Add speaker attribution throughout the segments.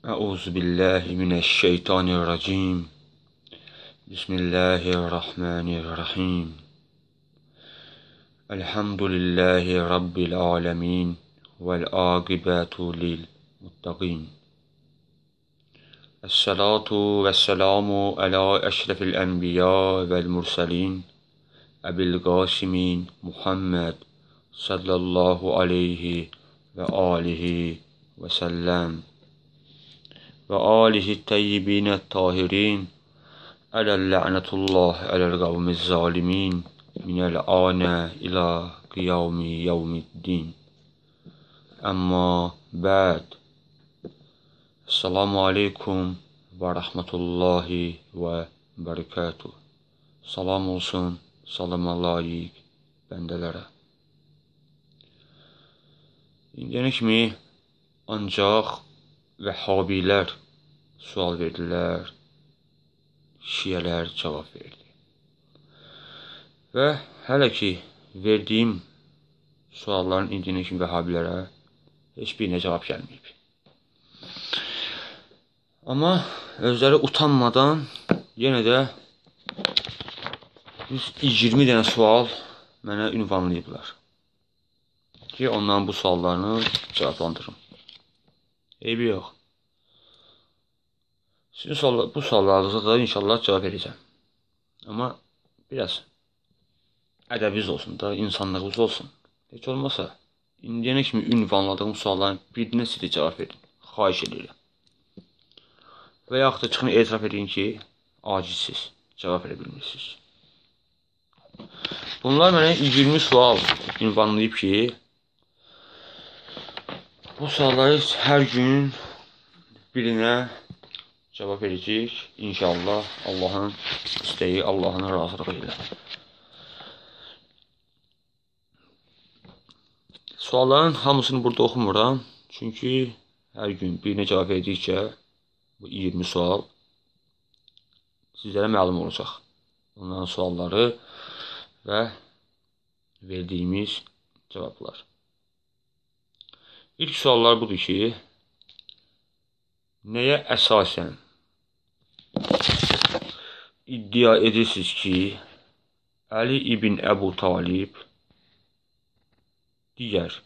Speaker 1: Euzu billahi mineşşeytanirracim. Bismillahirrahmanirrahim. Elhamdülillahi rabbil alamin vel âkibatu lil muttaqin. Esselatu vesselamu ala eşrefil enbiya vel murselin. Ebil Qasimin Muhammed sallallahu aleyhi ve alihi ve sellem ve alihi teyyibine tahirin alel la'netullah alel kavmiz zalimin minel ane ila kıyami yevmiddin. Amma ba'd. Esselamu aleykum ve rahmetullahi ve berekatuhu. Salam olsun salama layık bəndələrə. İndiyənə kimi ancaq Vəhhabilər sual verdilər, Şiyələr cavab verdi. Və hələ ki verdiyim sualların indiyənə kimi Vəhhabilərə heç birinə cavab gəlməyib. Amma özləri utanmadan yenə də 20 dənə sual mənə ünvanlayıblar ki, onların bu suallarını cavablandırım. Eybi yox. Sizin bu suallarınıza da inşallah cavab verəcəm. Amma biraz ədəbiniz olsun da, insanlığınız olsun. Heç olmasa, indiyənə kimi ünvanladığım sualların birinə siz də cavab verin. Xahiş edirəm. Və yaxud da çıxın etiraf edin ki, acizsiz, cavab verə bilmirsiniz. Bunlar mənə 20 sual ünvanlayıb ki, bu sualları hər gün birinə cavab verəcək. İnşallah Allahın istəyi, Allahın razılığı ilə. Sualların hamısını burada oxumuram. Çünki hər gün birinə cavab verdikcə bu 20 sual sizlərə məlum olacaq. Onların sualları və verdiyimiz cavablar. İlk suallar budur ki, nəyə əsasən iddia edirsiniz ki, Əli ibn Əbu Talib digər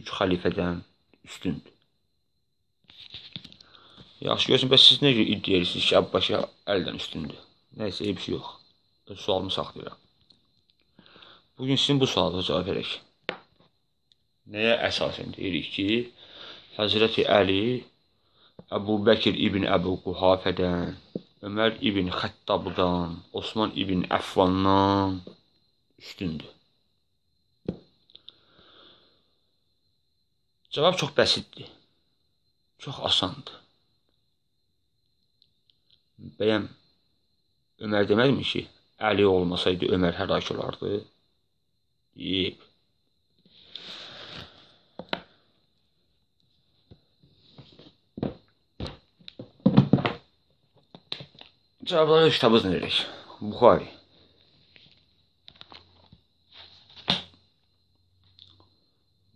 Speaker 1: 3 xəlifədən üstündür? Yaxşı görsün, bəs siz nə iddia edirsiniz ki, Əbbaşı Əlidən üstündür? Nəysə, eybi yox. Sualımı saxlayıram. Bugün sizin bu sualıza cavab verək. Nəyə əsasən deyirik ki, Həzrəti Əli Əbu Bəkir ibn Əbu Quhafədən, Ömər ibn Xəttabdan, Osman ibn Əfvandan üstündür? Cavab çox bəsitdir, çox asandır. Bəyəm Ömər demədimi ki, Əli olmasaydı Ömər həlak olardı? Deyib. Cavabları kitabımızdan verək. Buxari.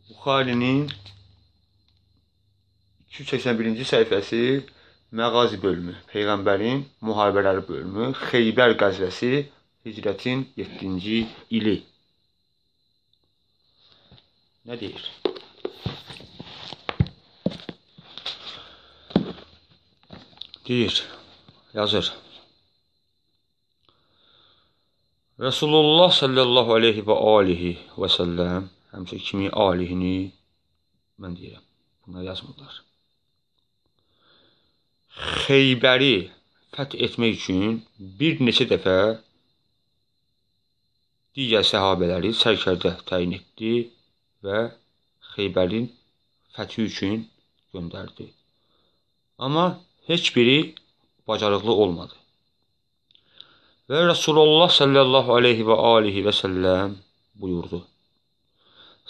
Speaker 1: Buxarinin 281-ci səhifəsi Məğazi bölümü, Peyğəmbərin müharibələri bölümü, Xeybər qəzvəsi, Hicrətin 7-ci ili. Nə deyir? Deyir, yazır. Resulullah sallallahu aleyhi və alihi və səlləm, həmçə kimi alihini mən deyirəm, bunlar yazmırlar. Xeybəri fəth etmək üçün bir neçə dəfə digər səhabələri sərkərdə təyin etdi və Xeybərin fəthi üçün göndərdi. Amma heç biri bacarıqlı olmadı. Və Resulullah sallallahu aleyhi və alihi və səlləm buyurdu.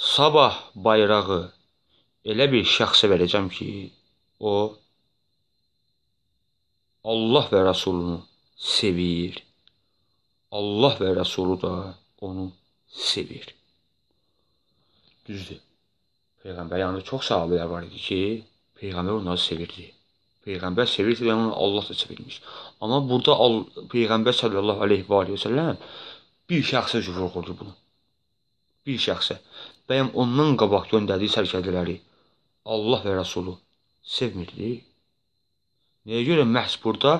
Speaker 1: Sabah bayrağı elə bir şəxsə verəcəm ki, o Allah və Rasulunu sevir. Allah və Rasulu da onu sevir. Düzdür. Peyğəmbər yanında çox sahabələr var idi ki, Peyğəmbər onları sevirdi. Peyğəmbər sevirsə, yəni Allah da sevilmiş. Amma burada Peyğəmbər sallallahu aleyhi və səlləm bir şəxsə vurğulayır bunu. Bir şəxsə. Bəyəm ondan qabaq göndərdiyi sərkərdələri Allah və Rəsulu sevmirdi. Nəyə görə məhz burada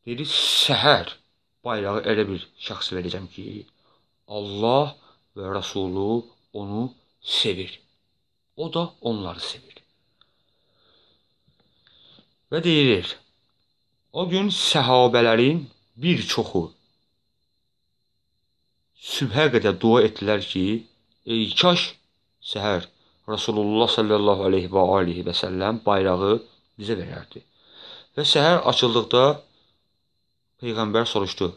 Speaker 1: dedi, səhər bayrağı elə bir şəxsə verəcəm ki, Allah və Rəsulu onu sevir. O da onları sevir. Və deyilir, o gün səhabələrin bir çoxu sübhə qədər dua etdilər ki, ey kaş səhər Rasulullah sallallahu aleyhi və səlləm bayrağı bizə verərdi. Və səhər açıldıqda Peyğəmbər soruşdu,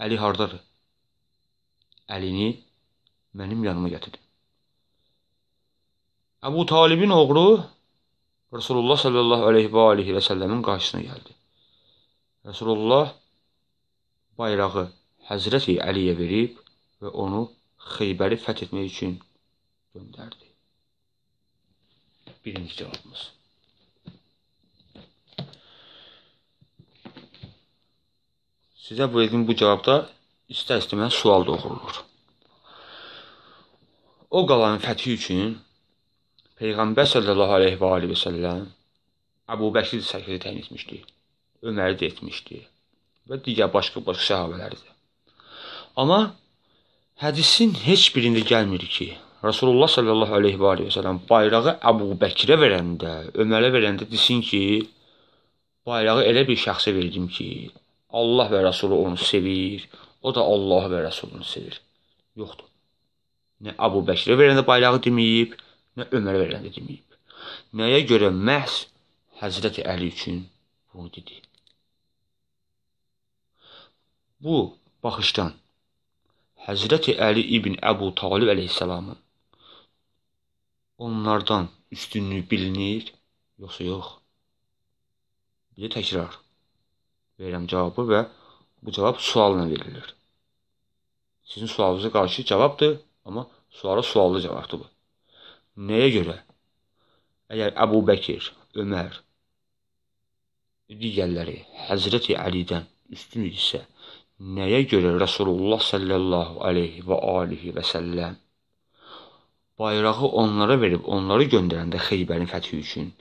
Speaker 1: Əli hardadır? Əlini mənim yanıma gətirdi. Əbu Talibin oğlu Rasulullah sallallahu aleyhi və səlləmin qarşısına gəldi. Rasulullah bayrağı Həzrəti Əliyə verib və onu Xeybəri fəth etmək üçün göndərdi. Birinci cavabımız. Sizə verdiğim bu cavabda istər-istəməz sual doğurulur. O qalanın fəthi üçün Peyğəmbər sallallahu aleyhi və səlləm Əbu Bəkir sərkərdə təyin etmişdi, Öməri də etmişdi və digər başqa səhabələri də. Amma hədisin heç birində gəlmir ki, Rasulullah sallallahu aleyhi və səlləm bayrağı Əbu Bəkirə verəndə, Ömərə verəndə desin ki, bayrağı elə bir şəxsə verdim ki, Allah və Rəsulu onu sevir, o da Allah və Rəsulunu sevir. Yoxdur. Nə Əbu Bəkirə verəndə bayrağı deməyib, nə Ömərə verəndə deməyib. Nəyə görə məhz Həzrəti Əli üçün bunu dedi. Bu baxışdan Həzrəti Əli ibn Əbu Talib əleyhissalamın onlardan üstünlüyü bilinir, yoxsa yox? Bir də təkrar verirəm cavabı və bu cavab sualla verilir. Sizin sualınıza qarşı cavabdır, amma suallı cavabdır bu. Nəyə görə? Əgər Əbu Bəkir, Ömər, digərləri Həzrəti Əlidən üstün isə, nəyə görə Rasulullah sallallahu aleyhi və səlləm bayrağı onlara verib, onları göndərəndə Xeybərin fəthi üçün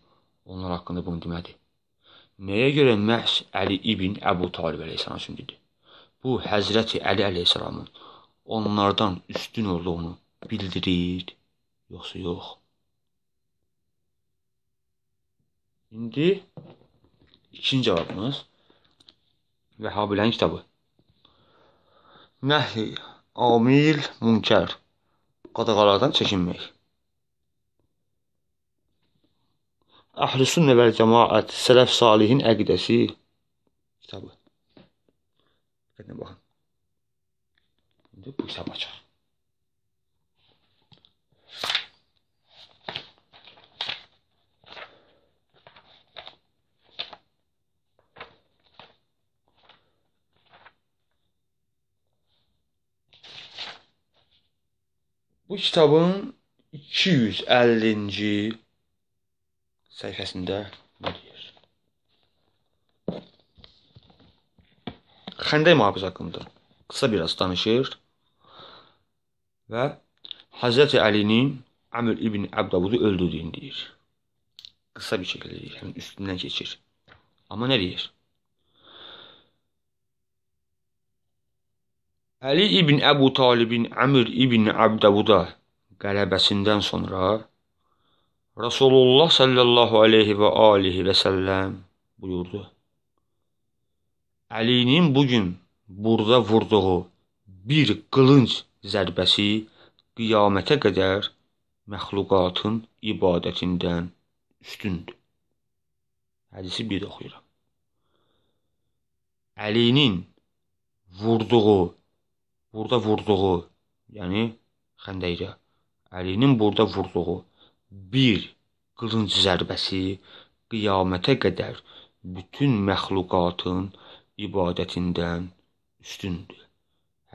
Speaker 1: onlar haqqında bunu demədi? Nəyə görə məhz Əli ibn Əbu Talib əleyhissalam üçün dedi? Bu, Həzrəti Əli əleyhissalamın onlardan üstün olduğunu bildirir, yoxsa yox? İndi ikinci cavabımız Vəhhabilərin kitabı. Nəhi, amil, münkər, qadağalardan çəkinmək. Əhl-i sünnə vəl cəmaət, sələf salihin əqidəsi kitabı. Diqqətlə baxın. İndi bu kitabı açaq. Bu kitabın 250-ci səhifəsində nə deyir? Xəndək müharibəsi haqqında qısa biraz danışır və Həzrəti Əlinin Əmr ibn Əbdavudu öldürdüyünü deyir. Qısa bir şəkildə deyir, yəni üstündən keçir. Amma nə deyir? Əli ibn Əbu Talibin Əmr ibn Əbdavuda qələbəsindən sonra Rasulullah sallallahu aleyhi və səlləm buyurdu. Əlinin bugün burada vurduğu bir qılınc zərbəsi qiyamətə qədər məxluqatın ibadətindən üstündür. Hədisi bir də oxuyuram. Əlinin burada vurduğu, yəni xəndəkdə, Əlinin burada vurduğu bir qılınc zərbəsi qiyamətə qədər bütün məxluqatın ibadətindən üstündür.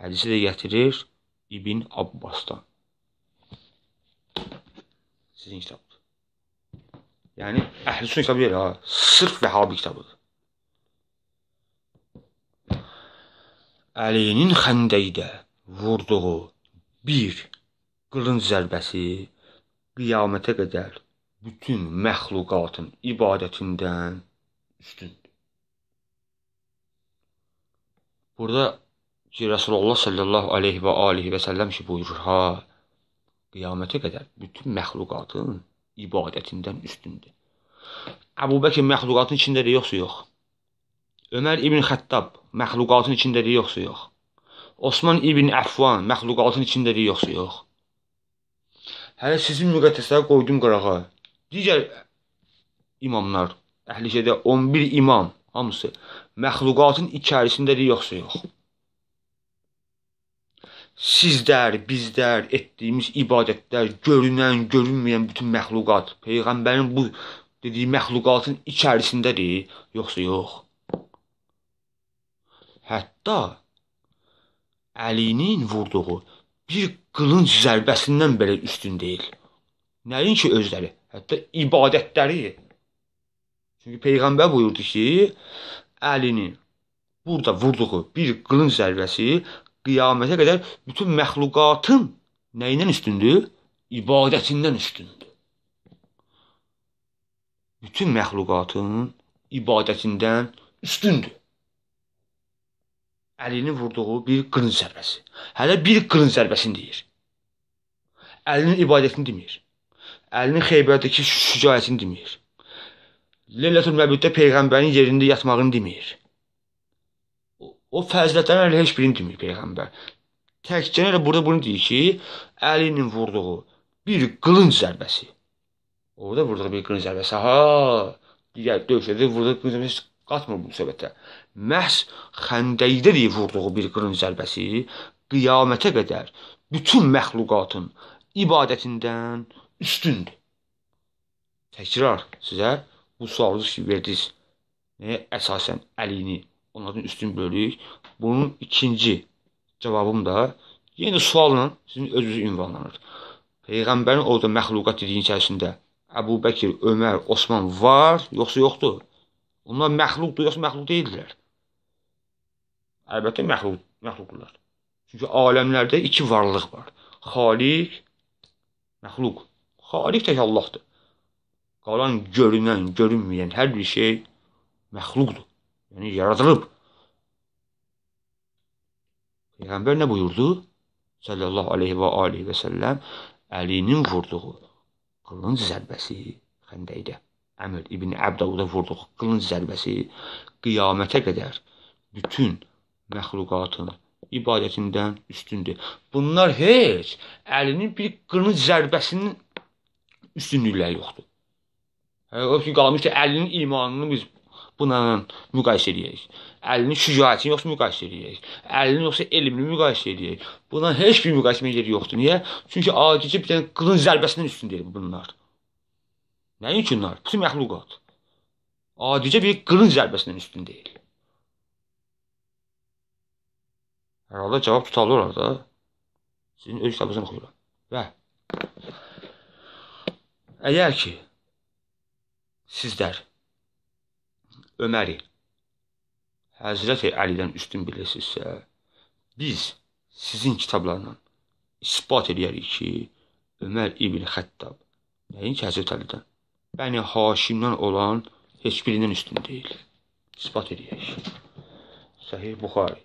Speaker 1: Hədisi də gətirir İbn Abbasdan. Sizin kitabdır. Yəni Əhl-i Sünnə kitabı deyil ha. Sırf Vəhhabi kitabıdır. Əlinin Xəndəkdə vurduğu bir qılınc zərbəsi qiyamətə qədər bütün məxluqatın ibadətindən üstündür. Burada ki, Rasulullah sallallahu aleyhi və alihi və səlləm ki buyurur ha, qiyamətə qədər bütün məxluqatın ibadətindən üstündür. Əbu Bəkir məxluqatın içindədir, yoxsa yox? Ömər ibn Xəttab məxluqatın içindədir, yoxsa yox? Osman ibn Əffan məxluqatın içindədir, yoxsa yox? Hələ sizin müqəddəsləri qoydum qırağa. Digər imamlar, Əhl-i Şeydə 11 imam, hamısı məxluqatın içərisindədir, yoxsa yox? Sizlər, bizlər etdiyimiz ibadətlər, görünən, görünməyən bütün məxluqat, Peyğəmbərin bu dediyi məxluqatın içərisindədir, yoxsa yox? Hətta Əlinin vurduğu bir qılınc zərbəsindən belə üstün deyil. Nəyin ki özləri, hətta ibadətləri. Çünki Peyğəmbər buyurdu ki, Əlinin burada vurduğu bir qılınc zərbəsi qiyamətə qədər bütün məxluqatın nəyindən üstündür? İbadətindən üstündür. Bütün məxluqatın ibadətindən üstündür. Əlinin vurduğu bir qılınc zərbəsi. Hələ bir qılınc zərbəsini deyir. Əlinin ibadətini demir. Əlinin Xeybərdəki şücaətini demir. Leylətül Məbuddə Peyğəmbərin yerində yatmağını demir. O fəzilətlərin heç birini demir Peyğəmbər. Təkcə elə burada bunu deyir ki, Əlinin vurduğu bir qılınc zərbəsi. Orada vurduğu bir qılınc zərbəsi. Ha, digər dövşədə vurduğu qılınc zərbəsi qatmır bu söhbətə. Məhz Xəndəkdə deyib vurduğu bir qılınc zərbəsi qiyamətə qədər bütün məxluqatın ibadətindən üstündür. Təkrar sizə bu sualı verdiniz. Nəyə əsasən Əlini onların üstün bölük? Bunun ikinci cavabım da yenə sualla sizin özünüzü ünvanlanır. Peyğəmbərin orada məxluqat dediyin içərisində Əbu Bəkir, Ömər, Osman var, yoxsa yoxdur? Onlar məxluqdur, yoxsa məxluq deyildilər? Əlbəttə məxluqdurlar. Çünki aləmlərdə iki varlıq var. Xaliq, məxluq. Xaliq tək Allahdır. Qalan görünən, görünməyən hər bir şey məxluqdur. Yəni yaradılıb. Peyğəmbər nə buyurdu? Sallallahu aleyhi və alihi və səlləm Əlinin vurduğu qılınc zərbəsi Xəndəkdə. Əmr ibn Əbdavuda vurduğu qılınc zərbəsi qiyamətə qədər bütün məxluqatın ibadətindən üstündür. Bunlar heç Əlinin bir qılınc zərbəsinin üstünlükləri yoxdur. O ki, qalmışdır Əlinin imanını biz bununla müqayisə edəyik. Əlinin şücaətini yoxsa müqayisə edəyik. Əlinin yoxsa elmini müqayisə edəyik. Bundan heç bir müqayisə yeri yoxdur. Niyə? Çünki adicə bir dənə qılınc zərbəsindən üstündür bunlar. Nəyin ki bunlar? Bütün məxluqat. Adicə bir qılınc zərbəsindən üstün deyil. Hər halda cavab tutarlı olar da. Sizin öz kitabınızdan oxuyuram. Və əgər ki sizlər Öməri Həzrəti Əlidən üstün bilirsinizsə, biz sizin kitablarla ispat edərik ki, Ömər ibn Xəttab nəyin ki Həzrəti Əlidən Bəni Haşimdən olan heç birindən üstün deyil. İspat edəyək. Səhih Buxari.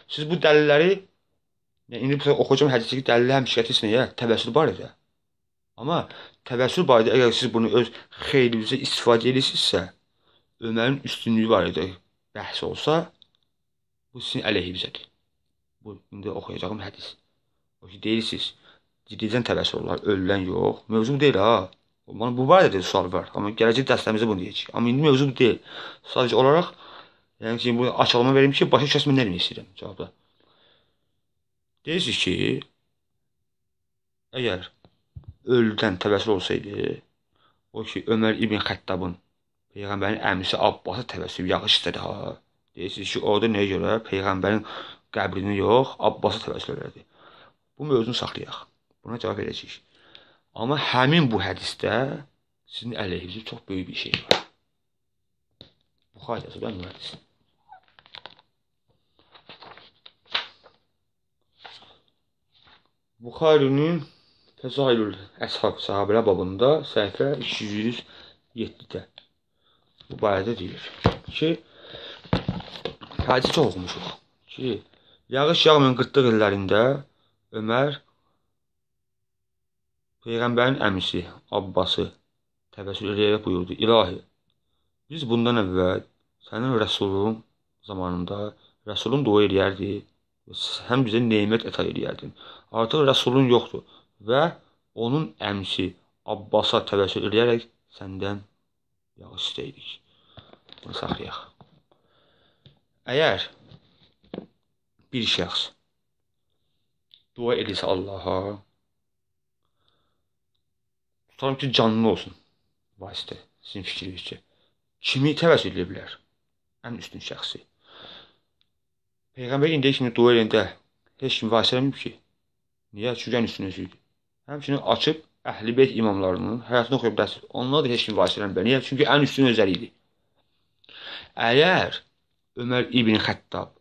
Speaker 1: Siz bu dəlilləri, indi oxuyacağım hədisdəki dəlillə həmşiqəti nəyə? Təvəssül barədə. Amma təvəssül barədə əgər siz bunu öz xeyrinizə istifadə edirsinizsə, Ömərin üstünlüyü barədə bəhs olsa, bu sizin əleyhibizədir. Bu, indi oxuyacağım hədis. O ki, deyirsiniz, ciddicən təvəssül olar, ölülən yox. Mövzu bu deyil, ha. Bu barədə sual var. Amma gələcək dərslərimizdə bunu deyəcək. Amma indi mövzu bu deyil. Sadəcə olaraq, yəni ki, bu açıqlama verim ki, başa düşəsiz mən nə demək istəyirəm cavabda. Deyirsiniz ki, əgər ölüdən təvəssül olsaydı, o ki, Ömər ibn Xəttabın Peyğəmbərin əmisi Abbasa təvəssül yağış istədi, ha. Deyirsiniz ki, orada nəyə görə Peyğəmbərin qəbrini yox, Abbasa təvəssül elədi. Bu mövzunu saxlayaq. Buna cavab verəcəyik. Amma həmin bu hədisdə Sizin əleyhinizə çox böyük bir şey var. Buxari yazır, mühəndis. Buxarinin Fəzailül Əshab sahabələr babında səhifə 207-də bu barədə deyilir ki, hədisi çox oxumuşuq ki, yağış yağmayan qıtlıq illərində Ömər Peyğəmbərin əmisi Abbası təvəssül edərək buyurdu: İlahi, biz bundan əvvəl sənin Rəsulun zamanında Rəsulun dua edərdi, həm bizə nemət əta edərdin. Artıq Rəsulun yoxdur və onun əmsi Abbasa təvəssül edərək səndən yağış istəyirik. Bunu saxlayaq. Əgər bir şəxs dua edirsə Allaha, tutalım ki, canlı olsun vasitə, sizin fikrinizcə, kimi təvəssül edə bilər? Ən üstün şəxsi. Peyğəmbər indiyə kimi dua edəndə heç kim vasitə eləməyib ki. Niyə? Çünki ən üstün özüydü. Həmçinin açıb Əhl-i Beyt imamlarının həyatını oxuya bilərsiniz. Onlar da heç kim vasitə eləməyib. Niyə? Çünki ən üstün özləri idi. Əgər Ömər İbn Xəttab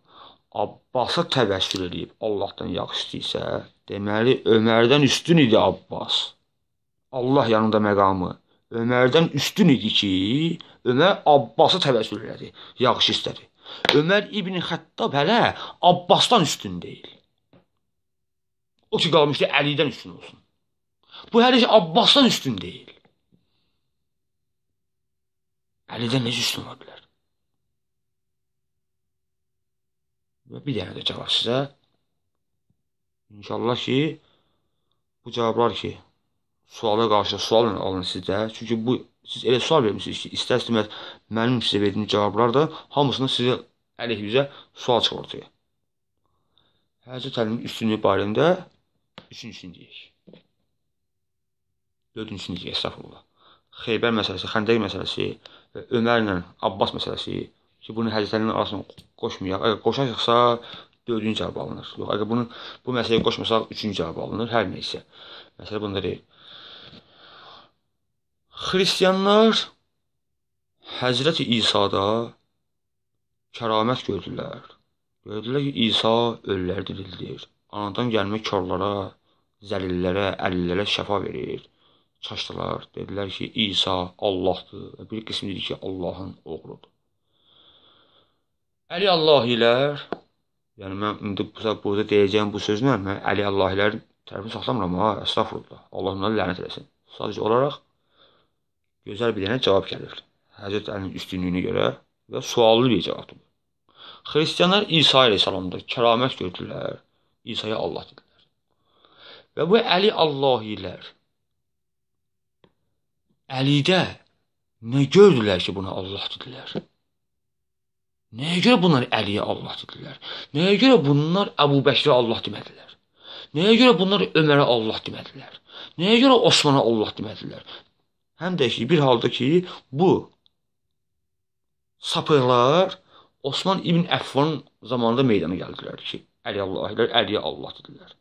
Speaker 1: Abbasa təvəssül edib Allahdan yağış istəyirsə, deməli Ömərdən üstün idi Abbas. Allah yanında məqamı Ömərdən üstün idi ki, Ömər Abbasa təvəssül elədi, yağış istədi. Ömər İbn Xəttab hələ Abbasdan üstün deyil. O ki, qalmışdı Əlidən üstün olsun. Bu hələ ki, Abbasdan üstün deyil. Əlidən necə üstün ola bilər? Və bir dənə də cavab sizə. İnşallah ki, bu cavablar ki, suala qarşı sual alın sizdə. Çünki bu, siz elə sual vermişsiniz ki, istər-istəməz mənim sizə verdiyim cavablar da hamısını sizə əleyhinizə sual çıxır. Həzrət Əlinin üstünlüyü barəndə üçüncüsünü deyək. Dördüncüsünü deyək, estağfurullah. Xeybər məsələsi, Xəndək məsələsi, Ömərlə Abbas məsələsi ki, bunu Həzrət Əlinin arasına qoşmayaq. Əgər qoşacaqsa, dördüncü cavab alınır. Yox, əgər bu məsələyə qoşmasaq, üçüncü cavab alınır. Hər neysə. Məsələ bunda deyil. Xristiyanlar Həzrət İsa'da kəramət gördülər. Gördülər ki, İsa ölüləri dirildir. Anadan gəlmə körlara, zəlillərə, əlillərə şəfa verir. Çaşdılar. Dedilər ki, İsa Allahdır. Bir qismi dedi ki, Allahın oğludur. Əli Allahilər, yəni mən indi burada deyəcəyim bu sözlə, mən Əli Allahilər tərəfini saxlamıram, əstəğfurullah. Allah onları lənət eləsin. Sadəcə olaraq gözəl bir dənə cavab gəlir. Həzrət Əlinin üstünlüyünə görə və suallı bir cavabdır. Xristiyanlar İsa əleyhissalamda kəramət gördülər, İsa'ya Allah dedilər. Və bu Əli Allahilər Əlidə nə gördülər ki, buna Allah dedilər? Nəyə görə bunlar Əliyə Allah dedilər? Nəyə görə bunlar Əbu Bəkrə Allah demədilər? Nəyə görə bunlar Ömərə Allah demədilər? Nəyə görə Osmana Allah demədilər? Həm də ki, bir halda ki, bu sapıqlar Osman İbn Əffanın zamanında meydana gəldilər ki, Əli Allahilər Əliyə Allah dedilər.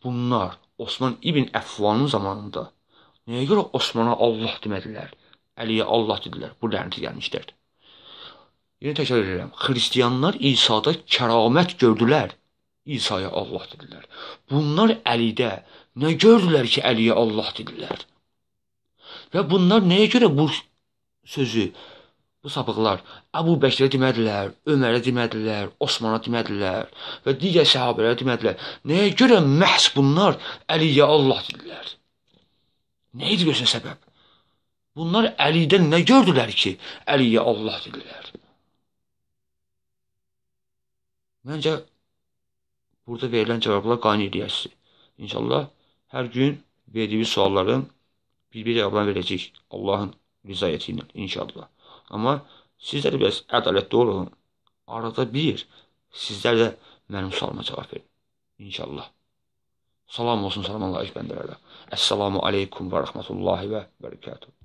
Speaker 1: Bunlar Osman İbn Əffanın zamanında nəyə görə Osmana Allah demədilər? Əliyə Allah dedilər. Bu lənəti gəlmişlərdir. Yine təkrar edirəm. Xristiyanlar İsa'da kəramət gördülər. İsa'ya Allah dedilər. Bunlar Əlidə nə gördülər ki, Əliyə Allah dedilər? Və bunlar nəyə görə bu sözü, bu sapıqlar Əbu Bəkrə demədilər, Ömərə demədilər, Osmana demədilər və digər səhabələrə demədilər? Nəyə görə məhz bunlar Əliyə Allah dedilər? Nə idi görsən səbəb? Bunlar Əlidən nə gördülər ki, Əliyə Allah dedilər? Məncə, burada verilən cavablar qane edəyəsiz. İnşallah, hər gün verdiyimiz sualların bir cavablarını verəcək Allahın rizayəti ilə, inşallah. Amma sizlər də biraz ədalətli olun. Arada bir, sizlər də mənim sualıma cavab verin. İnşallah. Salam olsun, salam Allah'a bəndələrə. Əssalamu aleykum və rəhmətullahi və bərəkatuhu.